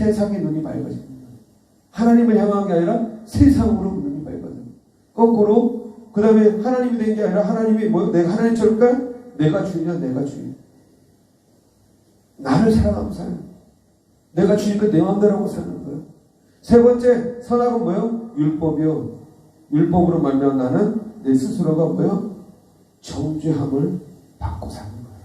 세상의 눈이 밝아집니다. 하나님을 향한 게 아니라 세상으로 눈이 밝아져요. 거꾸로 그 다음에 하나님이 된 게 아니라 하나님이 내가 하나님처럼까? 내가 주인이야, 내가 주인. 나를 사랑하고 사는 거예요. 내가 주니까 내 마음대로 하고 사는 거예요. 세 번째 선악은 뭐예요? 율법이요. 율법으로 말미암아 나는 내 스스로가 뭐예요? 정죄함을 받고 사는 거예요.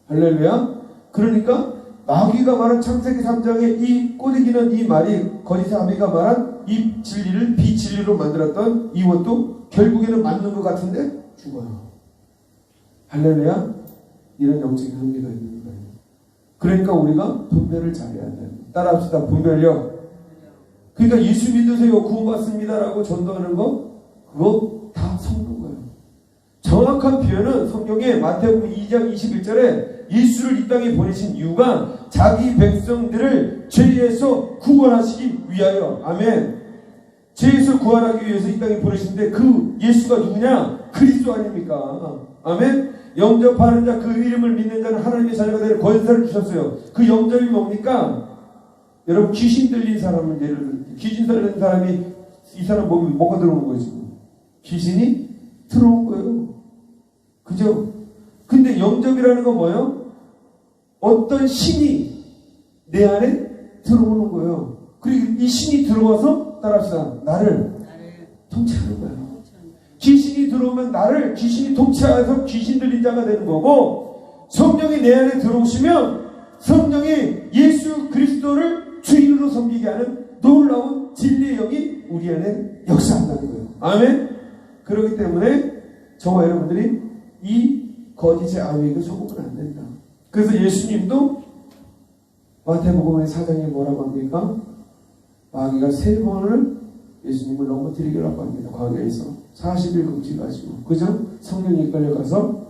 할렐루야. 그러니까 마귀가 말한 창세기 3장에 이 꼬드기는 이 말이 거짓의 아비가 말한 이 진리를 비진리로 만들었던 이것도 결국에는 맞는 것 같은데 죽어요. 할렐루야. 이런 영적인 한계가 있는 거예요. 그러니까 우리가 분별을 잘해야 돼요. 따라합시다. 분별요. 그러니까 예수 믿으세요. 구원받습니다라고 전도하는 거 그거 다 속는 거예요. 정확한 표현은 성경에 마태복음 2장 21절에 예수를 이 땅에 보내신 이유가 자기 백성들을 죄에서 구원하시기 위하여. 아멘. 죄에서 구원하기 위해서 이 땅에 보내신데 그 예수가 누구냐? 그리스도 아닙니까? 아멘. 영접하는 자 그 이름을 믿는 자는 하나님의 자녀가 되는 권세를 주셨어요. 그 영접이 뭡니까? 여러분 귀신 들린 사람을 예를 들어 귀신 들린 사람이 이 사람 몸에 뭐가 들어오는 거예요 지금? 귀신이 들어온 거예요. 그죠? 근데 영접이라는 건 뭐예요? 어떤 신이 내 안에 들어오는 거예요. 그리고 이 신이 들어와서 따라합시다. 나를 통치하는 거예요. 귀신이 들어오면 나를 귀신이 통치해서 귀신 들린 자가 되는 거고, 성령이 내 안에 들어오시면 성령이 예수 그리스도를 주인으로 섬기게 하는 놀라운 진리의 영이 우리 안에 역사한다는 거예요. 아멘. 그렇기 때문에 저와 여러분들이 이 거짓의 아비에게 속으면 안 된다. 그래서 예수님도 마태복음의 4장에 뭐라고 합니까? 마귀가 3번을 예수님을 넘어뜨리기라고 합니다. 광야에서 40일 금식하시고, 그죠? 성령이 이끌려가서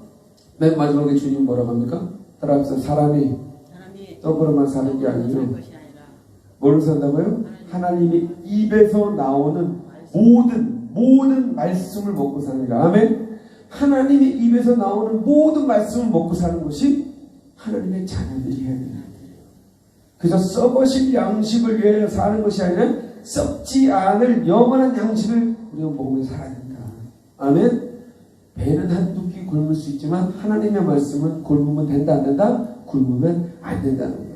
맨 마지막에 주님 뭐라고 합니까? 따라합시다. 사람이 떡으로만 사는 게 아니고 뭘로 산다고요? 하나님이 입에서 나오는 모든 말씀을 먹고 사는 거예요. 아멘. 하나님이 입에서 나오는 모든 말씀을 먹고 사는 것이 하나님의 자녀들이 해야 되는 거예요. 그래서 썩어질 양식을 위해 사는 것이 아니라 썩지 않을 영원한 양식을 우리가 먹으며 살아야 된다. 아멘. 배는 한두 끼 굶을 수 있지만 하나님의 말씀은 굶으면 된다 안 된다? 굶으면 안 된다는 거예요.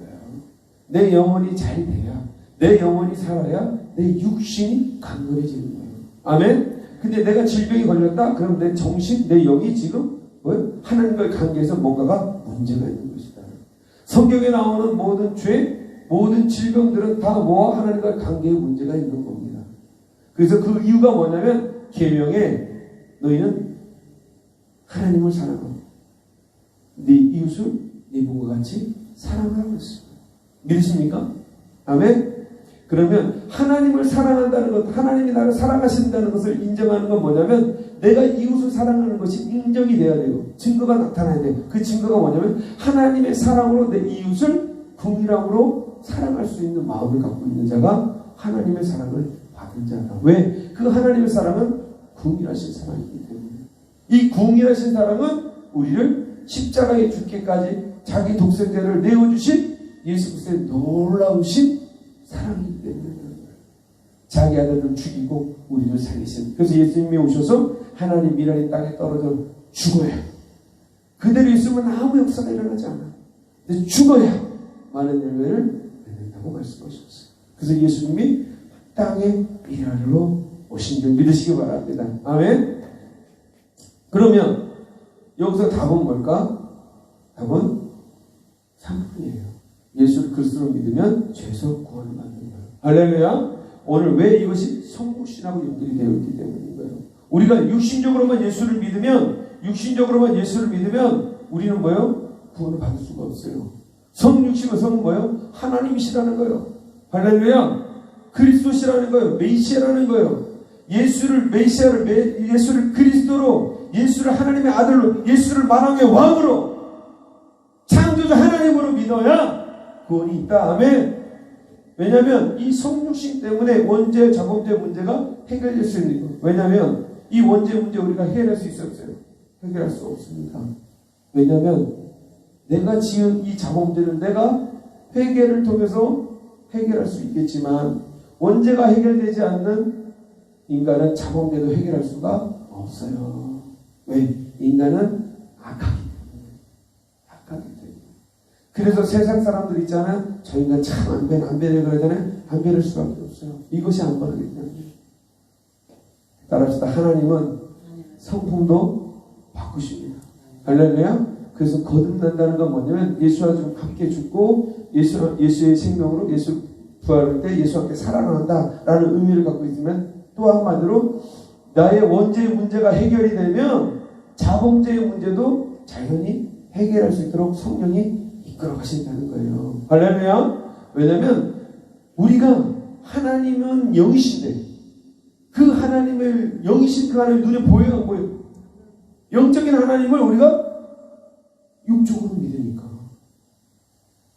내 영혼이 잘 돼야, 내 영혼이 살아야 내 육신이 강건해지는 거예요. 아멘. 근데 내가 질병이 걸렸다? 그럼 내 정신, 내 영이 지금 하나님과의 관계에서 뭔가가 문제가 있는 것이다. 성경에 나오는 모든 죄, 모든 질병들은 다 뭐와 하나님과의 관계에 문제가 있는 겁니다. 그래서 그 이유가 뭐냐면 계명에 너희는 하나님을 사랑하고 네 이웃을 네 몸과 같이 사랑하라고 했습니다. 믿으십니까? 아멘. 그러면 하나님을 사랑한다는 것, 하나님이 나를 사랑하신다는 것을 인정하는 건 뭐냐면 내가 이웃을 사랑하는 것이 인정이 돼야 되고 증거가 나타나야 돼요. 그 증거가 뭐냐면 하나님의 사랑으로 내 이웃을 궁일함으로 사랑할 수 있는 마음을 갖고 있는 자가 하나님의 사랑을 받은 자다. 왜? 그 하나님의 사랑은 궁일하신 사랑이기 때문에. 이 궁일하신 사랑은 우리를 십자가에 죽기까지 자기 독생자를 내어주신 예수 그리스도의 놀라우신 사랑이기 때문에 자기 아들을 죽이고 우리를 살리신. 그래서 예수님이 오셔서 하나님 미랄이 땅에 떨어져 죽어야, 그대로 있으면 아무 역사가 일어나지 않아. 근데 죽어야 많은 열매를 맺는다고 말씀하셨어요. 그래서 예수님이 땅에 미랄로 오신 줄 믿으시기 바랍니다. 아멘. 그러면 여기서 답은 뭘까? 답은 3분이에요. 예수 그리스도를 믿으면 죄에서 구원을 받는 거예요. 할렐루야. 오늘 왜 이것이 성육신하고 연결이 되어 있기 때문인 거예요. 우리가 육신적으로만 예수를 믿으면 우리는 뭐예요? 구원을 받을 수가 없어요. 성육신은 성은 뭐예요? 하나님이시라는 거예요. 할렐루야. 그리스도시라는 거예요. 메시아라는 거예요. 예수를 그리스도로, 예수를 하나님의 아들로, 예수를 만왕의 왕으로, 창조주 하나님으로 믿어야 구원이 있다. 아멘. 왜냐하면 이 성육신 때문에 원죄, 자범죄 문제가 해결될 수 있는 거예요. 왜냐하면 이 원죄 문제 우리가 해결할 수 있었어요? 해결할 수 없습니다. 왜냐하면 내가 지은 이 자범죄를 내가 회개를 통해서 해결할 수 있겠지만 원죄가 해결되지 않는 인간은 자범죄도 해결할 수가 없어요. 왜? 인간은 악하기 때문에. 그래서 세상 사람들 있잖아요. 저 인간 참 안 변해 그러잖아요. 안 변할 수밖에 없어요. 이것이 안 변하기 때문에. 따라합시다. 하나님은 성품도 바꾸십니다. 할렐루야. 그래서 거듭난다는 건 뭐냐면 예수와 좀 함께 죽고 예수의 생명으로 예수 부활할 때 예수와 함께 살아난다라는 의미를 갖고 있으면 또 한마디로 나의 원죄의 문제가 해결이 되면 자범죄의 문제도 자연히 해결할 수 있도록 성령이 이끌어 가신다는 거예요. 할렐루야. 왜냐하면 우리가 하나님은 영이신데 그 하나님을 영이신 그 하나님 눈에 보여요 안 보여요? 영적인 하나님을 우리가 육적으로 믿으니까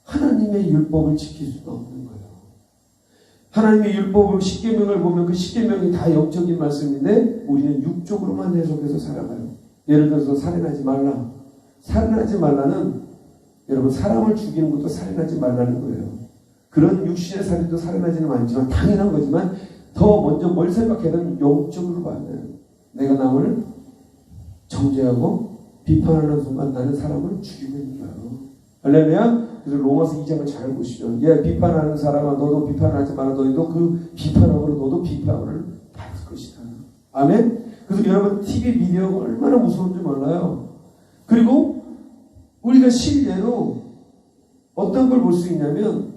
하나님의 율법을 지킬 수가 없는 거예요. 하나님의 율법을 십계명을 보면 그 십계명이 다 영적인 말씀인데 우리는 육적으로만 해석해서 살아가요. 예를 들어서 살인하지 말라. 살인하지 말라는 여러분 사람을 죽이는 것도 살인하지 말라는 거예요. 그런 육신의 살인도 살인하지는 않지만 당연한 거지만 더 먼저 뭘 생각해야 되면 영적으로 봐야 돼요. 내가 남을 정죄하고 비판하는 순간 나는 사람을 죽이고 있는 거예요. 할렐루야. 그래서 로마서 2장을 잘 보시죠. 비판하는 사람아 너도 비판하지 마라. 너희도 그 비판함으로 너도 비판을 받을 것이다. 아멘. 그래서 여러분 TV 미디어가 얼마나 무서운지 몰라요. 그리고 우리가 실제로 어떤 걸 볼 수 있냐면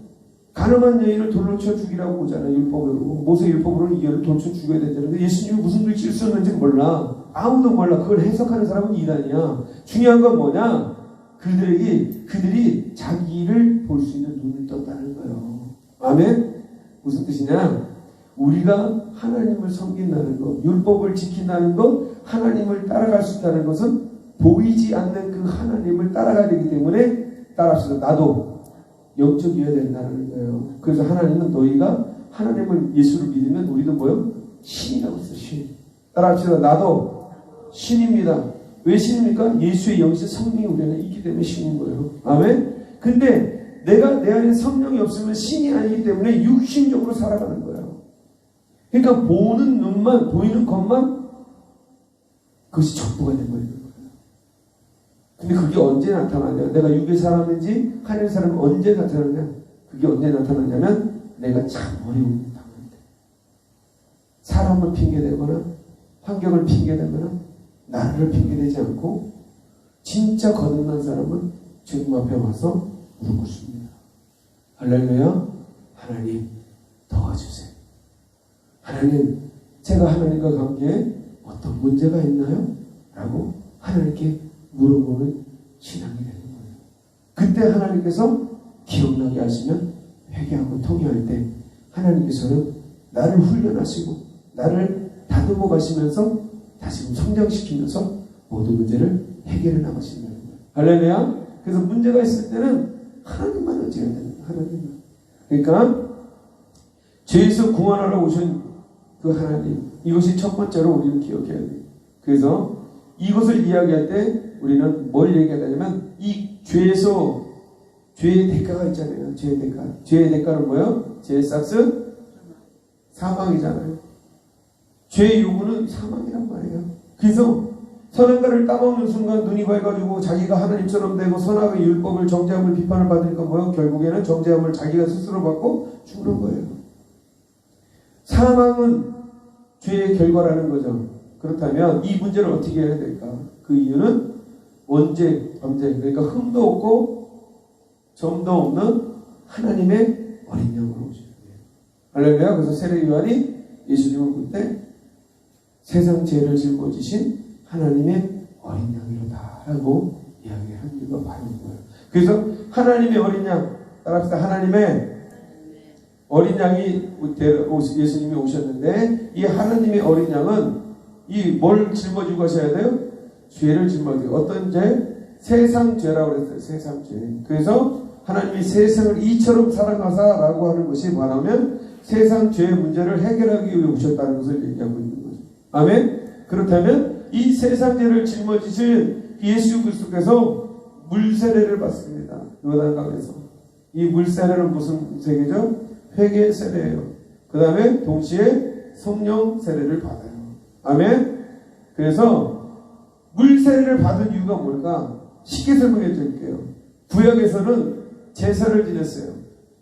가늠한 여인을 돌로 쳐 죽이라고 보잖아요. 율법으로. 모세 율법으로는 이 여인을 돌로 쳐 죽여야 되는데 예수님이 무슨 글씨를 썼는지 몰라. 아무도 몰라. 그걸 해석하는 사람은 이단이야. 중요한 건 뭐냐? 그들이 자기를 볼 수 있는 눈을 떴다는 거예요. 아멘? 무슨 뜻이냐? 우리가 하나님을 섬긴다는 것, 율법을 지킨다는 것, 하나님을 따라갈 수 있다는 것은 보이지 않는 그 하나님을 따라가야 되기 때문에 따라합시다. 나도 영적이어야 된다는 거예요. 그래서 하나님은 너희가 하나님을 예수를 믿으면 우리도 뭐요? 신이라고 했어요. 신. 따라합시다. 나도 신입니다. 왜 신입니까? 예수의 영신 성령이 우리 안에 있기 때문에 신인 거예요. 아멘? 근데 내가 내 안에 성령이 없으면 신이 아니기 때문에 육신적으로 살아가는 거예요. 그러니까 보는 눈만, 보이는 것만 그것이 전부가 되어버리는 거예요. 근데 그게 언제 나타나냐? 내가 육의 사람인지 하늘의 사람은 언제 나타나냐? 그게 언제 나타나냐면 내가 참 어려운 당할 때. 사람을 핑계대거나 환경을 핑계대거나 나를 핑계대지 않고 진짜 거듭난 사람은 주님 앞에 와서 무릎 꿇습니다. 할렐루야. 하나님 도와주세요. 하나님 제가 하나님과 관계에 어떤 문제가 있나요? 라고 하나님께 물어보는 신앙이 되는 거예요. 그때 하나님께서 기억나게 하시면 회개하고 통회할 때 하나님께서는 나를 훈련하시고 나를 다듬어 가시면서 다시 성장시키면서 모든 문제를 해결해 나가신다는 거예요. 할렐루야. 그래서 문제가 있을 때는 하나님만 의지해야 되는 거예요. 하나님만. 그러니까 죄에서 구원하러 오신 그 하나님, 이것이 첫 번째로 우리는 기억해야 돼요. 그래서 이것을 이야기할 때 우리는 뭘 얘기해야 되냐면 이 죄에서 죄의 대가가 있잖아요. 죄의 대가. 죄의 대가는 뭐예요? 죄의 싹스 사망이잖아요. 죄의 요구는 사망이란 말이에요. 그래서 선악과를 따먹는 순간 눈이 밝아지고 자기가 하나님처럼 되고 선악의 율법을 정죄함을 비판을 받으니까 뭐예요? 결국에는 정죄함을 자기가 스스로 받고 죽는 거예요. 사망은 죄의 결과라는 거죠. 그렇다면 이 문제를 어떻게 해야 될까? 그 이유는 원죄, 범죄, 그러니까 흠도 없고 점도 없는 하나님의 어린 양으로 오시는 거예요. 할렐루야. 그래서 세례 요한이 예수님을 볼 때 세상 죄를 짊어지신 하나님의 어린 양이로다 라고 이야기한 이유가 바로 이거예요. 그래서 하나님의 어린 양, 따라합시다. 하나님의 어린 양이 예수님이 오셨는데 이 하나님의 어린 양은 이 뭘 짊어지고 가셔야 돼요? 죄를 짊어지고. 어떤 죄? 세상 죄라고 그랬어요. 세상 죄. 그래서 하나님이 세상을 이처럼 사랑하사라고 하는 것이 뭐냐면 세상 죄의 문제를 해결하기 위해 오셨다는 것을 얘기하고 있는 거죠. 아멘? 그렇다면 이 세상 죄를 짊어지신 예수 그리스도께서 물세례를 받습니다. 요단강에서. 이 물세례는 무슨 세계죠? 회개 세례예요. 그 다음에 동시에 성령 세례를 받아요. 아멘. 그래서 물 세례를 받은 이유가 뭘까? 쉽게 설명해 드릴게요. 구약에서는 제사를 지냈어요.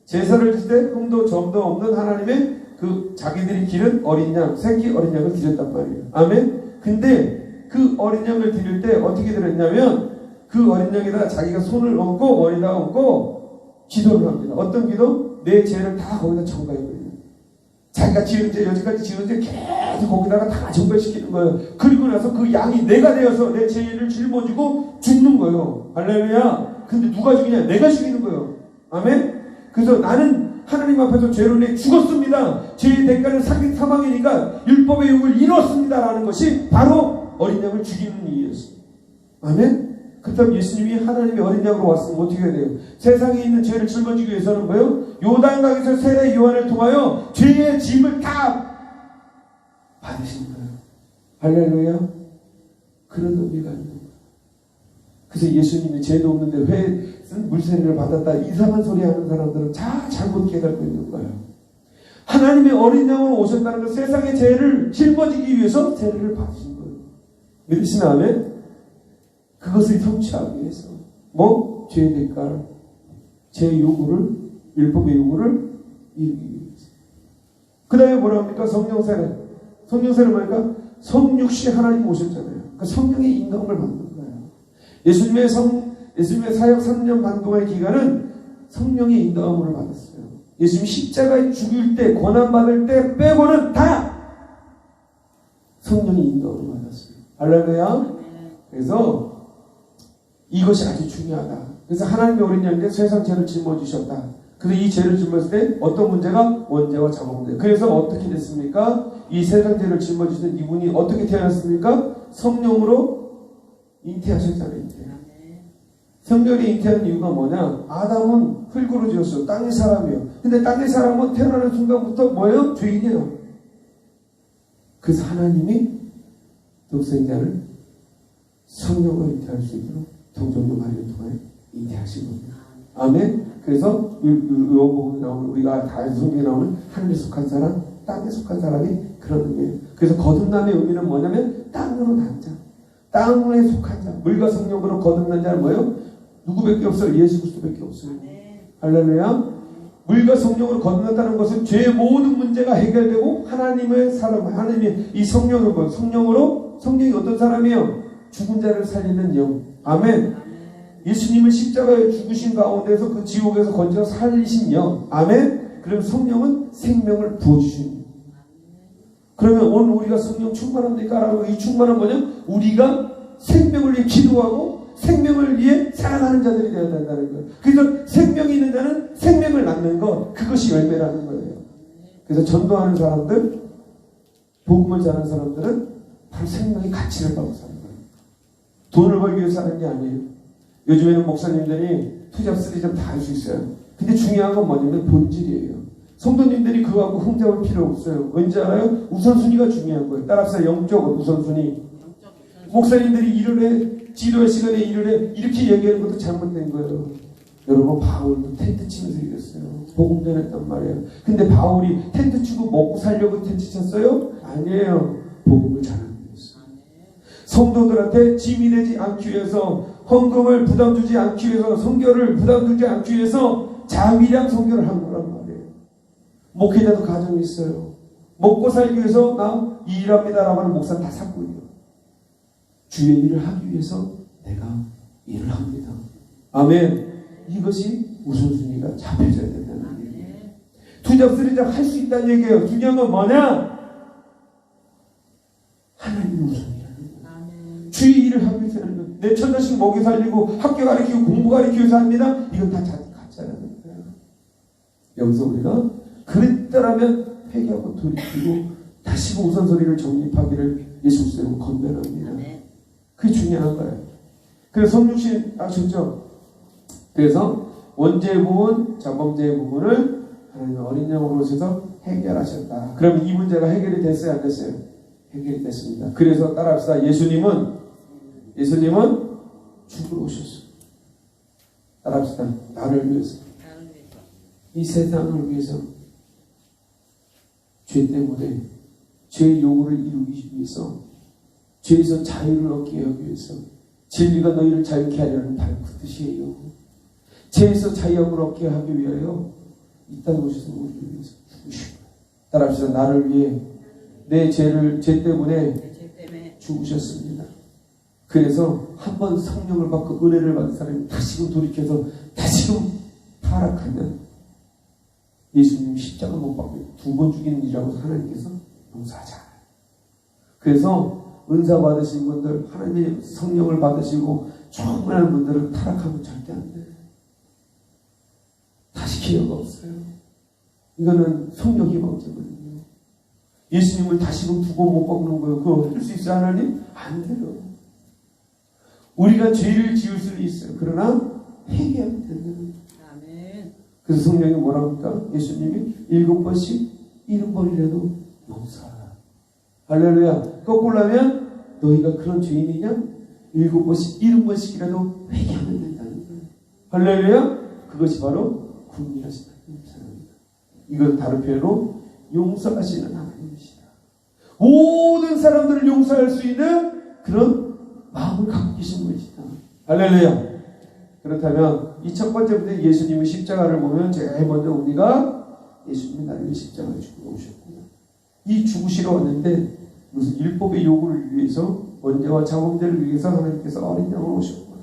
제사를 지낼 때 흠도 점도 없는 하나님의 그 자기들이 기른 어린 양, 새끼 어린 양을 드렸단 말이에요. 아멘. 근데 그 어린 양을 드릴 때 어떻게 드렸냐면 그 어린 양에다 자기가 손을 얹고 머리에다 얹고 기도를 합니다. 어떤 기도? 내 죄를 다 거기다 전가해버려요. 자기가 지은 죄, 여지까지 지은 죄 계속 거기다가 다 전가시키는 거예요. 그리고 나서 그 양이 내가 되어서 내 죄를 짊어지고 죽는 거예요. 할렐루야. 근데 누가 죽이냐? 내가 죽이는 거예요. 아멘. 그래서 나는 하나님 앞에서 죄로 내 죽었습니다. 죄의 대가는 사망이니까 율법의 욕을 이뤘습니다라는 것이 바로 어린 양을 죽이는 이유였어요. 아멘. 그렇다면 예수님이 하나님의 어린 양으로 왔으면 어떻게 해야 돼요? 세상에 있는 죄를 짊어지기 위해서는 뭐예요? 요단강에서 세례 요한을 통하여 죄의 짐을 다 받으신 거예요. 할렐루야. 그런 의미가 있는 거예요. 그래서 예수님이 죄도 없는데 물세례를 받았다 이상한 소리 하는 사람들은 다 잘못 깨닫고 있는 거예요. 하나님의 어린 양으로 오셨다는 것, 세상의 죄를 짊어지기 위해서 세례를 받으신 거예요. 믿으시면 아멘? 그것을 성취하기 위해서 뭐? 죄의 대가를, 죄의 요구를, 율법의 요구를 이루기 위해서. 그 다음에 뭐라 합니까? 성령세례. 성령세례 뭐니까? 성육시 하나님 오셨잖아요. 그 성령의 인도함을 받는 거예요. 예수님의 사역 3년 반 동안의 기간은 성령의 인도함을 받았어요. 예수님 십자가에 죽일 때, 고난받을 때 빼고는 다 성령의 인도함을 받았어요. 할렐루야. 그래서 이것이 아주 중요하다. 그래서 하나님의 어린 양인데 세상 죄를 짊어지셨다. 그래서 이 죄를 짊어질 때 어떤 문제가? 원죄와 자복 문제. 그래서 어떻게 됐습니까? 이 세상 죄를 짊어지시는 이분이 어떻게 태어났습니까? 성령으로 잉태하셨잖아요. 잉태. 성령이 잉태하는 이유가 뭐냐? 아담은 흙으로 지었어요. 땅의 사람이에요. 근데 땅의 사람은 태어나는 순간부터 뭐예요? 죄인이에요. 그래서 하나님이 독생자를 성령으로 잉태할 수 있도록 동정녀 마리아를 통해 잉태하신 겁니다. 아멘. 그래서 요복음에 나오는, 우리가 다 성경에 나오는 하늘에 속한 사람, 땅에 속한 사람이 그런 의미예요. 그래서 거듭남의 의미는 뭐냐면 땅으로 난 자, 땅에 속한 자, 물과 성령으로 거듭난 자는 뭐예요? 누구밖에 없어요? 예수 그리스도밖에 없어요. 할렐루야. 물과 성령으로 거듭났다는 것은 죄의 모든 문제가 해결되고 하나님의 사람, 하나님이 이 성령으로, 성령이 어떤 사람이에요? 죽은 자를 살리는 영. 아멘. 예수님은 십자가에 죽으신 가운데서 그 지옥에서 건져 살리신 영. 아멘. 그럼 성령은 생명을 부어주시는 영. 그러면 오늘 우리가 성령 충만합니까? 라고 이 충만은 뭐냐? 우리가 생명을 위해 기도하고 생명을 위해 살아가는 자들이 되어야 된다는 거예요. 그래서 생명이 있는 자는 생명을 낳는 것, 그것이 열매라는 거예요. 그래서 전도하는 사람들, 복음을 전하는 사람들은 바로 생명의 가치를 받고 사는 거예요. 돈을 벌기 위해서 사는 게 아니에요. 요즘에는 목사님들이 투잡 쓰리잡 다 할 수 있어요. 근데 중요한 건 뭐냐면 본질이에요. 성도님들이 그거 갖고 흠잡을 필요 없어요. 왠지 알아요? 우선순위가 중요한 거예요. 따라서 영적 우선순위. 목사님들이 일을 해, 지도의 시간에 일을 해, 이렇게 얘기하는 것도 잘못된 거예요. 여러분, 바울도 텐트 치면서 일했어요. 복음 전했단 말이에요. 근데 바울이 텐트 치고 먹고 살려고 텐트 쳤어요? 아니에요. 복음을 전하는 거였어요. 성도들한테 짐이 되지 않기 위해서, 헌금을 부담 주지 않기 위해서, 성결을 부담 주지 않기 위해서 자비량 성결을 한 거란 말이에요. 목회자도 가정이 있어요. 먹고 살기 위해서 나 일합니다라고 하는 목사는 다 샀고요. 주의 일을 하기 위해서 내가 일을 합니다. 아멘. 이것이 우선순위가 잡혀져야 된다는 얘기예요. 투잡 쓰리잡 할 수 있다는 얘기예요. 중요한 건 뭐냐? 하나님의 우선이라는 거예요. 주의 일을 하기 위해서 하는 거예요. 내 천자식 먹이 살리고 학교 가르치고 공부 가르치기 위해서 합니다. 이건 다 가짜라는 거예요. 여기서 우리가 그랬더라면 회개하고 돌이키고 다시 우선소리를 정립하기를 예수 그리스도로 건면합니다. 그게 중요한 거예요. 그래서 성육신 아셨죠? 그래서 원죄의 부분, 자범죄의 부분을 하나님 어린 양으로 오셔서 해결하셨다. 그럼 이 문제가 해결이 됐어요? 안 됐어요? 해결이 됐습니다. 그래서 따라합시다. 예수님은 죽으러 오셨어요. 따라합시다. 나를 위해서. 이 세상을 위해서. 죄 때문에 죄의 요구를 이루기 위해서, 죄에서 자유를 얻게 하기 위해서, 진리가 너희를 자유케 하려는 바로 그 뜻이에요. 죄에서 자유함을 얻게 하기 위하여 이 땅에 오셔서 우리를 위해서 죽으신 거예요. 따라합시다. 나를 위해 내 죄 때문에 죽으셨습니다. 그래서 한번 성령을 받고 은혜를 받은 사람이 다시금 돌이켜서 다시금 타락하면 예수님 십자가 못 받고 2번 죽이는 일이라고 하나님께서 용서하지 않아요. 그래서 은사 받으신 분들, 하나님의 성령을 받으시고 충만한 분들은 타락하면 절대 안 돼요. 다시 기회가 없어요. 이거는 성령 희망자거든요. 예수님을 다시금 2번 못 받는 거예요. 그거 할 수 있어요, 하나님? 안 돼요. 우리가 죄를 지을 수는 있어요. 그러나 회개하면 된다는 거예요. 아멘. 그래서 성령이 뭐라 합니까? 예수님이 7번씩 70번이라도 용서하라. 할렐루야. 거꾸로 하면 너희가 그런 죄인이냐? 7번씩 70번씩이라도 회개하면 된다는 거예요. 할렐루야. 그것이 바로 궁리하시는 사람입니다. 이건 다른 표현으로 용서하시는 하나님이시다. 모든 사람들을 용서할 수 있는 그런 마음을 갖고 계신 분이시다. 할렐루야. 그렇다면 이 첫 번째 문제, 예수님의 십자가를 보면 제일 먼저 우리가 예수님이 나를 위해 십자가를 죽고 오셨구나. 이 죽으시러 왔는데 무슨 율법의 요구를 위해서, 언제와 자범죄를 위해서 하나님께서 어린 양을 오셨구나.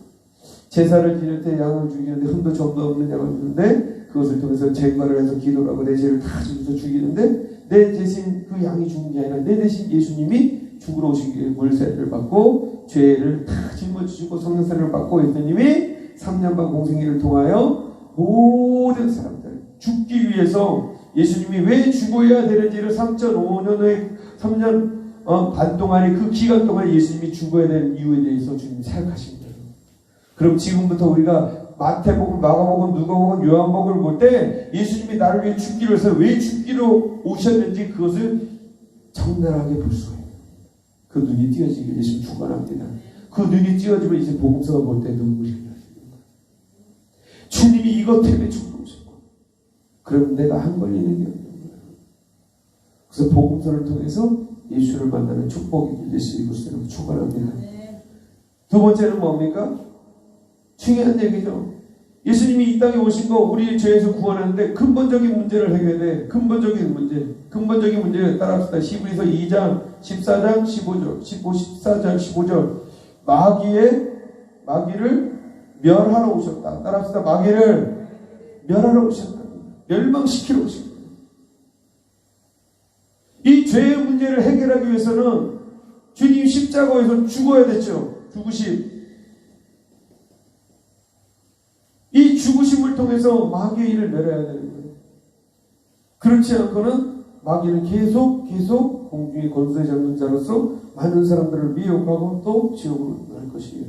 제사를 지낼 때 양을 죽이는데 흠도 점도 없는 양을 주는데 그것을 통해서 제거를 해서 기도를 하고 내 죄를 다 죽여서 죽이는데 내 대신 그 양이 죽는 게 아니라 내 대신 예수님이 죽으러 오시기 위해 물세를 받고 죄를 다 짊어지시고 성령세를 받고 예수님이 3년 반 공생애를 통하여 모든 사람들 죽기 위해서 예수님이 왜 죽어야 되는지를 3년 반 동안의 그 기간 동안 예수님이 죽어야 되는 이유에 대해서 주님이 생각하신 거예요. 그럼 지금부터 우리가 마태복음, 마가복음, 누가복음, 요한복음을 볼 때 예수님이 나를 위해 죽기로 해서 왜 죽기로 오셨는지 그것을 적나라하게 볼 수 있어요. 그 눈이 띄어지길 예수님 축원합니다. 그 눈이 띄어지면 이제 복음서가 볼 때 눈물이 나시는 거예요. 주님이 이것 때문에 죽으셨고, 그럼 내가 한 걸리는 게 없는 거예요. 그래서 복음서를 통해서 예수를 만나는 축복이 예수 그리스도를 축원합니다. 두 번째는 뭡니까? 중요한 얘기죠. 예수님이 이 땅에 오신 거 우리의 죄에서 구원하는데 근본적인 문제를 해결해. 근본적인 문제 따라합시다. 히브리서 2장 14장 15절 14장 15절 마귀를 멸하러 오셨다. 따라합시다. 마귀를 멸하러 오셨다. 멸망시키러 오셨다. 이 죄의 문제를 해결하기 위해서는 주님 십자가에서 죽어야 됐죠. 이 죽으심을 통해서 마귀의 일을 멸해야 되는 거예요. 그렇지 않고는 마귀는 계속 공중의 권세 잡는 자로서 많은 사람들을 미혹하고 또 지옥으로 갈 것이에요.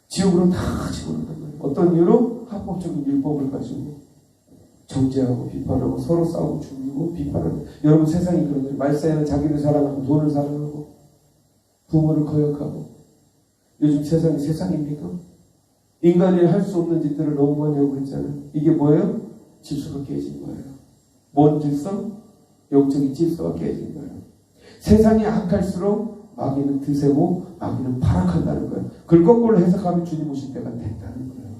지옥으로 다 집어넣는단 말이에요. 어떤 이유로? 합법적인 율법을 가지고 정죄하고 비판하고 서로 싸우고 죽이고 비판하고. 여러분 세상이 그런 거예요. 말세에는 자기를 사랑하고 돈을 사랑하고 부모를 거역하고. 요즘 세상입니까? 인간이 할 수 없는 짓들을 너무 많이 하고 있잖아요. 이게 뭐예요? 질서가 깨진 거예요. 뭔 질서? 영적인 질서가 깨진 거예요. 세상이 악할수록 마귀는 드세고 마귀는 발악한다는 거예요. 그걸 거꾸로 해석하면 주님 오실 때가 됐다는 거예요.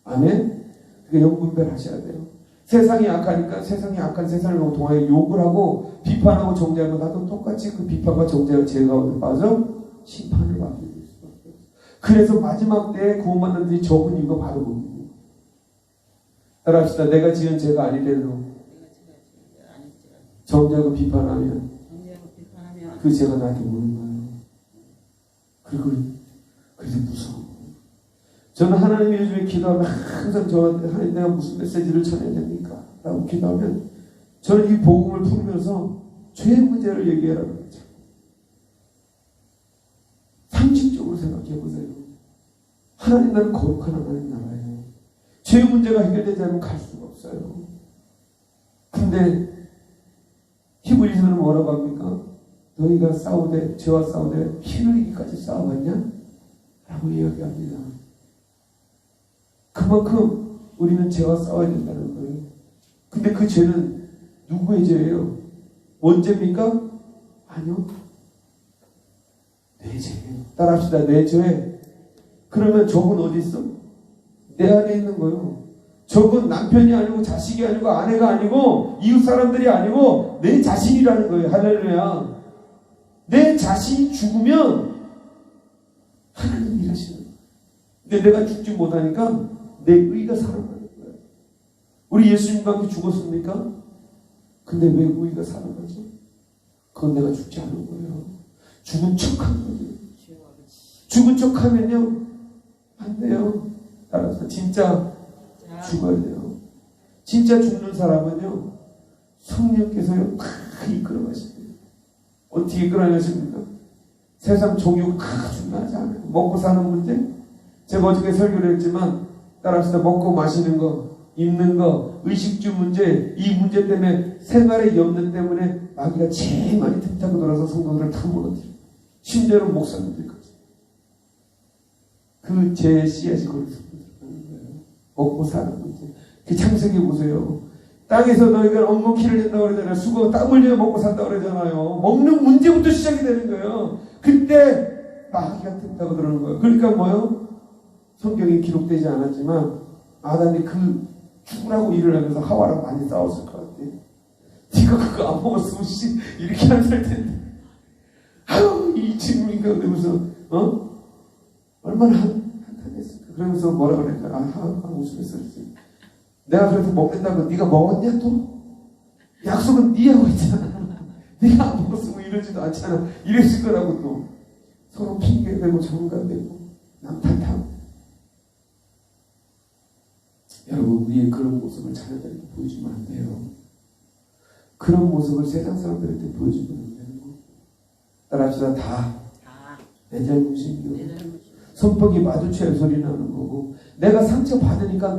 아멘? 그러니까 영분별 하셔야 돼요. 세상이 악하니까 세상이 악한 세상을 통하여 욕을 하고 비판하고 정죄하고 나도 똑같이 그 비판과 정죄와 죄 가운데 빠져 심판을 받게 돼요. 그래서 마지막 때에 구원받는 들이 적은 이유가 바로 그겁니다. 따라합시다. 내가 지은 죄가 아니래도 정죄하고 비판하면 그 죄가 나한테 오는 거예요. 그래서 무서워. 저는 하나님이 요즘에 기도하면 항상 저한테 하나님 내가 무슨 메시지를 전해야 됩니까? 라고 기도하면 저는 이 복음을 풀면서 죄의 문제를 얘기하라고 그러죠. 상식적으로 생각해 보세요. 하나님 나라는 거룩한 하나님 나라예요. 죄 문제가 해결되지 않으면 갈 수가 없어요. 근데 히브리서는 뭐라고 합니까? 너희가 죄와 싸우되 피 흘리기까지 싸워봤냐? 라고 이야기합니다. 그만큼 우리는 죄와 싸워야 된다는 거예요. 근데 그 죄는 누구의 죄예요? 뭔 죄입니까? 아니요. 내 죄예요. 따라합시다. 내 죄. 그러면 적은 어디 있어? 내 안에 있는 거예요. 적은 남편이 아니고 자식이 아니고 아내가 아니고 이웃 사람들이 아니고 내 자신이라는 거예요. 할렐루야. 내 자신이 죽으면 하나님 일하시는 거예요. 근데 내가 죽지 못하니까 내 의가 살아나는 거예요. 우리 예수님과 함께 죽었습니까? 근데 왜 의가 살아나죠? 그건 내가 죽지 않은 거예요. 죽은 척한 거예요. 죽은 척하면요 안 돼요. 따라서 진짜 죽어야 돼요. 진짜 죽는 사람은요 성령께서요 이끌어 가십니다. 어떻게 이끌어 가십니까? 세상 종교가 중요하지 않아요. 먹고 사는 문제. 제가 어저께 설교를 했지만 따라합시다. 먹고 마시는 거, 입는 거, 의식주 문제, 이 문제 때문에 생활의 염려 때문에 마귀가 제일 많이 틈타고 돌아서 성도들을 다 무너뜨려요. 심지어는 목사님들까지. 그 죄의 씨앗이 거기서 들어가는 거예요. 먹고 사는 문제. 그 창세기 보세요. 땅에서 너희가 엉겅퀴를 낸다고 그러잖아요. 수고 땀 흘려 먹고 산다고 그러잖아요. 먹는 문제부터 시작이 되는 거예요. 그때 마귀가 틈타고 들어오는 거예요. 그러니까 뭐요? 성경에 기록되지 않았지만 아담이 그 죽으라고 일을 하면서 하와랑 많이 싸웠을 것 같아요. 네가 그거 안 먹었으면 이렇게 안 살 텐데. 아유 이 친구인가 그러면서 얼마나 한탄했을까. 그러면서 뭐라 그랬까. 웃으면서 내가 그래서 먹는다고 네가 먹었냐 또? 약속은 네하고 있잖아. 네가 안 먹었으면 이러지도 않잖아. 이랬을 거라고 또 서로 핑계대고 정감되고 남 탓하고. 여러분 우리의 그런 모습을 자녀들에게 보여주면 안 돼요. 그런 모습을 세상 사람들한테 보여주면 안 돼요. 따라합시다. 다 내 잘못이요. 손뼉이 마주쳐야 소리 나는 거고 내가 상처 받으니까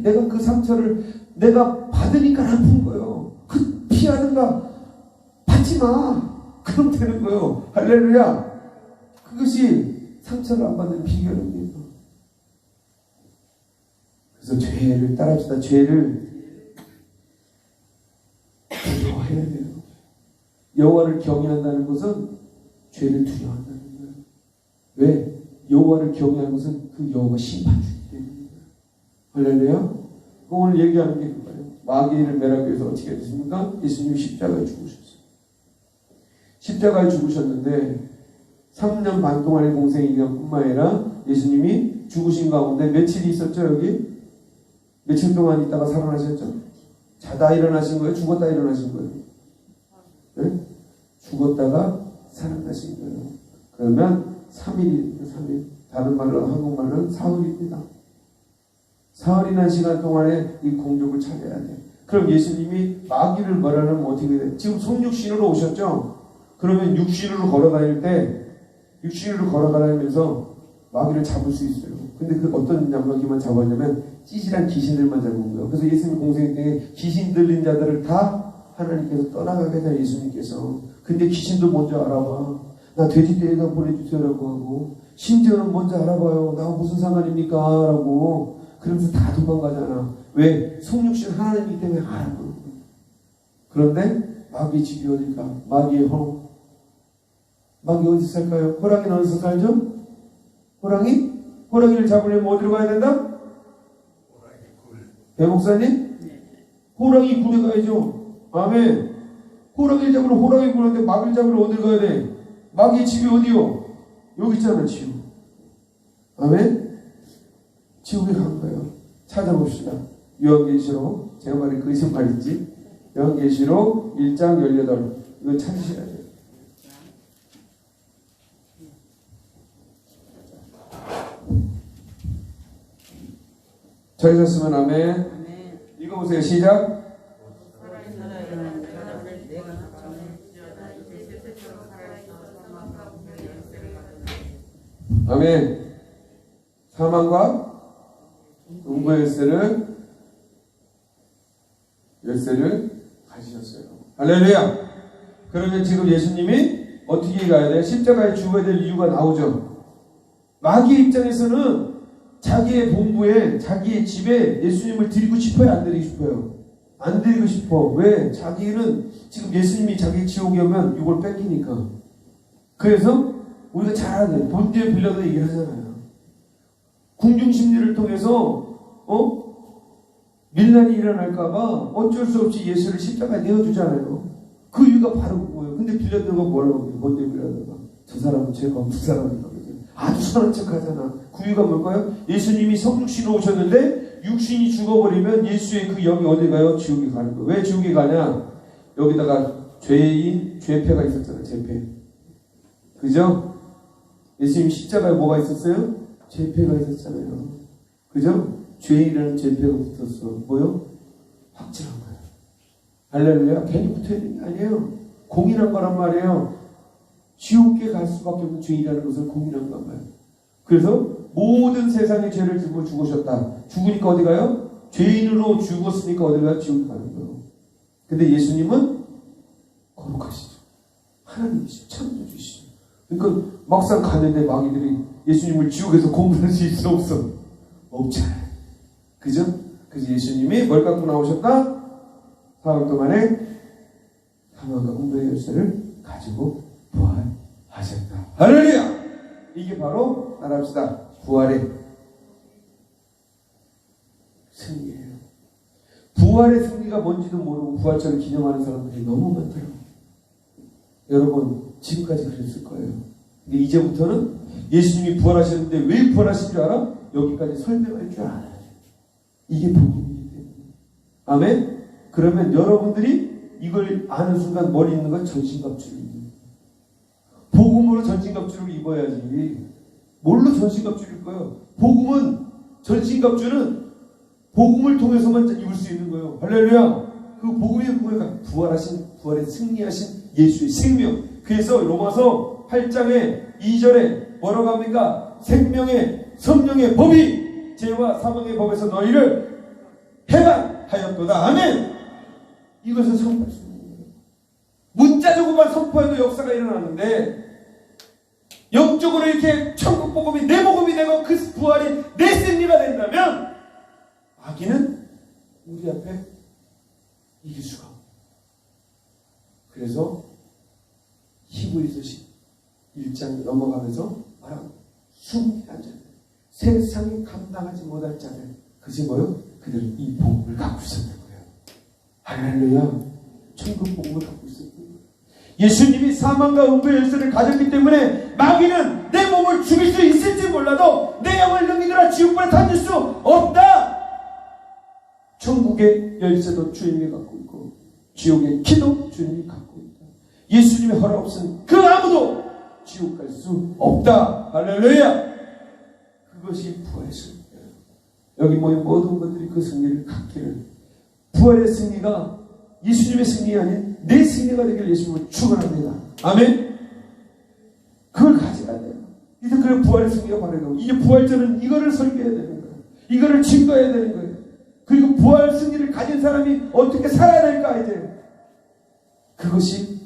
내가 그 상처를 내가 받으니까 아픈 거예요. 그 피하든가 받지 마. 그럼 되는 거예요. 할렐루야. 그것이 상처를 안 받는 비결입니다. 그래서 죄를 따라합시다. 죄를 두려워해야 돼요. 여호와를 경외한다는 것은 죄를 두려워한다는 거예요. 왜? 여호와를 경외하는 것은 그 여호와 심판주기 때문입니다. 할렐루야. 오늘 얘기하는 게 그거예요. 마귀를 멸하기 위해서 어떻게 됐습니까? 예수님이 십자가에 죽으셨어요. 십자가에 죽으셨는데 3년 반 동안의 공생의 기간뿐만 아니라 예수님이 죽으신 가운데 며칠이 있었죠? 여기? 며칠 동안 있다가 살아나셨죠? 자다 일어나신 거예요? 죽었다 일어나신 거예요? 네? 죽었다가 살아나신 거예요. 그러면 3일입니다. 3일. 다른 말로 한국말로는 사흘입니다. 사흘이나 시간 동안에 이 공적을 차려야 돼. 그럼 예수님이 마귀를 멸하려면 어떻게 돼? 지금 손육신으로 오셨죠? 그러면 육신으로 걸어다니면서 마귀를 잡을 수 있어요. 근데 그 어떤 마귀만 잡았냐면 찌질한 귀신들만 잡은 거예요. 그래서 예수님 공생 때 귀신 들린 자들을 다 하나님께서 떠나가게 하잖아요. 예수님께서. 근데 귀신도 먼저 알아봐. 나 돼지떼에다 보내주세요라고 하고 심지어는 먼저 알아봐요. 나하고 무슨 상관입니까? 라고. 그러면서 다 도망가잖아. 왜? 성육신 하나님이기 때문에 알아보는 거예요. 그런데 마귀의 집이 어딜까? 마귀의 허. 마귀 어디서 살까요? 호랑이는 어디서 살죠? 호랑이? 호랑이를 잡으려면 어디로 가야 된다? 배 목사님? 호랑이 굴에 가야죠. 아멘. 호랑이를 잡으러 호랑이 굴인데 마귀를 잡으러 어딜 가야 돼? 마귀의 집이 어디요? 여기 있잖아. 지옥. 아멘. 지옥에 간 거예요. 찾아봅시다. 요한계시록, 제가 말이 거짓말인지 요한계시록 1장 18 이거 찾으셔야 돼요. 찾으셨으면 아멘. 읽어보세요. 시작. 아멘. 사망과 음부의 열쇠를 가지셨어요. 할렐루야. 그러면 지금 예수님이 어떻게 가야 돼? 십자가에 죽어야 될 이유가 나오죠. 마귀의 입장에서는 자기의 본부에 자기의 집에 예수님을 드리고 싶어요? 안 드리고 싶어요? 안 드리고 싶어. 왜? 자기는 지금 예수님이 자기 지옥에 오면 이걸 뺏기니까. 그래서 우리가 잘 알아야 돼. 돈 뒤에 빌려도 얘기를 하잖아요. 궁중심리를 통해서 밀란이 일어날까봐 어쩔 수 없이 예수를 십자가에 내어주잖아요. 그 이유가 바로 그거예요. 근데 빌렸던 건 뭐라고 해요? 뭔데 빌렸다가 저 사람은 죄가 없는 사람이라고 그러죠. 아주 선한 척하잖아. 그 이유가 뭘까요? 예수님이 성육신으로 오셨는데 육신이 죽어버리면 예수의 그 영이 어디 가요? 지옥에 가는 거예요. 왜 지옥에 가냐? 여기다가 죄패가 있었잖아요. 죄패. 그죠? 예수님 십자가에 뭐가 있었어요? 죄패가 있었잖아요. 그죠? 죄인이라는 죄패가 붙었어. 뭐요? 확실한 거예요. 할렐루야. 괜히 붙어있는 게 아니에요. 공인한 거란 말이에요. 지옥에 갈 수밖에 없는 죄인이라는 것을 공인한 거 말이에요. 그래서 모든 세상의 죄를 지고 죽으셨다. 죽으니까 어디 가요? 죄인으로 죽었으니까 어디 가요? 지옥에 가는 거예요. 근데 예수님은 거룩하시죠. 하나님이시죠. 창조주시죠. 그러니까 막상 가는데 마귀들이 예수님을 지옥에서 공부할 수 있어 없어? 없잖아요. 그죠? 그래서 예수님이 뭘 갖고 나오셨다? 사흘 동안에 사망과 공부의 열쇠를 가지고 부활하셨다. 할렐루야! 이게 바로 따라합시다. 부활의 승리예요. 부활의 승리가 뭔지도 모르고 부활절을 기념하는 사람들이 너무 많더라고요. 여러분 지금까지 그랬을 거예요. 근데 이제부터는 예수님이 부활하셨는데 왜 부활하신 줄 알아? 여기까지 설명할 줄 알아요. 이게 복음이기 때문에. 아멘? 그러면 여러분들이 이걸 아는 순간 머리 있는 건 전신갑주입니다. 복음으로 전신갑주를 입어야지. 뭘로 전신갑주를 입어요? 복음은, 전신갑주는 복음을 통해서만 입을 수 있는 거예요. 할렐루야! 그 복음이 뭐예요? 부활에 승리하신 예수의 생명. 그래서 로마서 8장의 2절에 뭐라고 합니까? 생명의 성령의 법이 죄와 사망의 법에서 너희를 해방하였도다. 아멘! 이것을 선포할 수 있는 거예요. 문자적으로만 선포해도 역사가 일어나는데 영적으로 이렇게 천국 복음이 내 복음이 되고 그 부활이 내 승리가 된다면 마귀는 우리 앞에 이길 수가 없어요. 그래서 히브리서 1장 넘어가면서 말하고 순결한 자들, 세상이 감당하지 못할 자들, 그것이 뭐요? 그들은 이 복음을 갖고 있었던 거예요. 할렐루야. 천국 복음을 갖고 있었던 거예요. 예수님이 사망과 음부의 열쇠를 가졌기 때문에 마귀는 내 몸을 죽일 수 있을지 몰라도 내 영을 능히들아 지옥불에 던질 수 없다. 천국의 열쇠도 주님이 갖고 있고 지옥의 키도 주님이 갖고 있다. 예수님의 허락 없으면 그 아무도 지옥 갈 수 없다. 할렐루야. 그것이 부활의 승리예요. 여기 모인 모든 분들이 그 승리를 갖기를, 부활의 승리가 예수님의 승리 아닌 내 승리가 되길 예수님을 축원합니다. 아멘. 그걸 가져야 돼요. 이제 그 부활의 승리가 바로 이거. 이제 부활절은 이거를 설계해야 되는 거예요. 이거를 증거해야 되는 거예요. 그리고 부활 승리를 가진 사람이 어떻게 살아야 될까 이제. 그것이